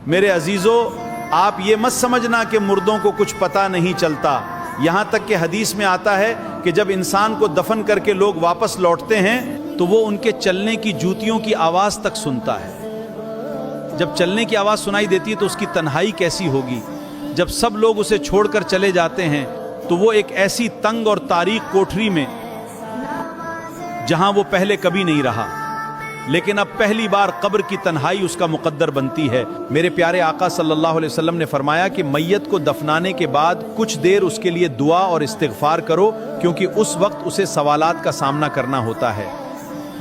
میرے عزیزو، آپ یہ مت سمجھنا کہ مردوں کو کچھ پتہ نہیں چلتا۔ یہاں تک کہ حدیث میں آتا ہے کہ جب انسان کو دفن کر کے لوگ واپس لوٹتے ہیں تو وہ ان کے چلنے کی جوتیوں کی آواز تک سنتا ہے۔ جب چلنے کی آواز سنائی دیتی ہے تو اس کی تنہائی کیسی ہوگی۔ جب سب لوگ اسے چھوڑ کر چلے جاتے ہیں تو وہ ایک ایسی تنگ اور تاریک کوٹھری میں جہاں وہ پہلے کبھی نہیں رہا، لیکن اب پہلی بار قبر کی تنہائی اس کا مقدر بنتی ہے۔ میرے پیارے آقا صلی اللہ علیہ وسلم نے فرمایا کہ میت کو دفنانے کے بعد کچھ دیر اس کے لیے دعا اور استغفار کرو، کیونکہ اس وقت اسے سوالات کا سامنا کرنا ہوتا ہے۔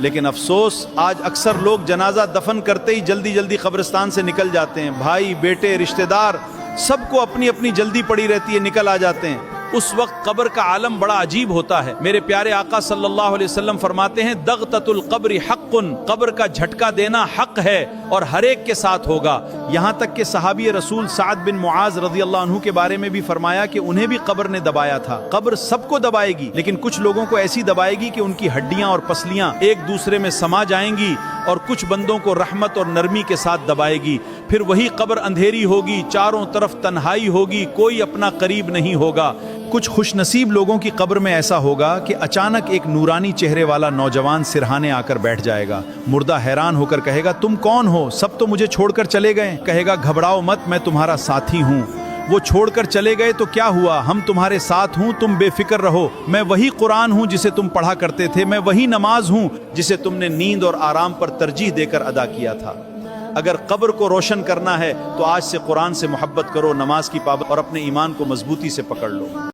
لیکن افسوس، آج اکثر لوگ جنازہ دفن کرتے ہی جلدی جلدی قبرستان سے نکل جاتے ہیں۔ بھائی، بیٹے، رشتہ دار، سب کو اپنی اپنی جلدی پڑی رہتی ہے، نکل آ جاتے ہیں۔ اس وقت قبر کا عالم بڑا عجیب ہوتا ہے۔ میرے پیارے آقا صلی اللہ علیہ وسلم فرماتے ہیں، دغتۃ القبر حق، قبر کا جھٹکا دینا حق ہے اور ہر ایک کے ساتھ ہوگا۔ یہاں تک کہ صحابی رسول سعد بن معاذ رضی اللہ عنہ کے بارے میں بھی فرمایا کہ انہیں بھی قبر نے دبایا تھا۔ قبر سب کو دبائے گی، لیکن کچھ لوگوں کو ایسی دبائے گی کہ ان کی ہڈیاں اور پسلیاں ایک دوسرے میں سما جائیں گی، اور کچھ بندوں کو رحمت اور نرمی کے ساتھ دبائے گی۔ پھر وہی قبر اندھیری ہوگی، چاروں طرف تنہائی ہوگی، کوئی اپنا قریب نہیں ہوگا۔ کچھ خوش نصیب لوگوں کی قبر میں ایسا ہوگا کہ اچانک ایک نورانی چہرے والا نوجوان سرہانے آ کر بیٹھ جائے گا۔ مردہ حیران ہو کر کہے گا، تم کون ہو؟ سب تو مجھے چھوڑ کر چلے گئے۔ کہے گا، گھبراؤ مت، میں تمہارا ساتھی ہوں۔ وہ چھوڑ کر چلے گئے تو کیا ہوا، ہم تمہارے ساتھ ہوں، تم بے فکر رہو۔ میں وہی قرآن ہوں جسے تم پڑھا کرتے تھے، میں وہی نماز ہوں جسے تم نے نیند اور آرام پر ترجیح دے کر ادا کیا تھا۔ اگر قبر کو روشن کرنا ہے تو آج سے قرآن سے محبت کرو، نماز کی پابندی اور اپنے ایمان کو مضبوطی سے پکڑ لو۔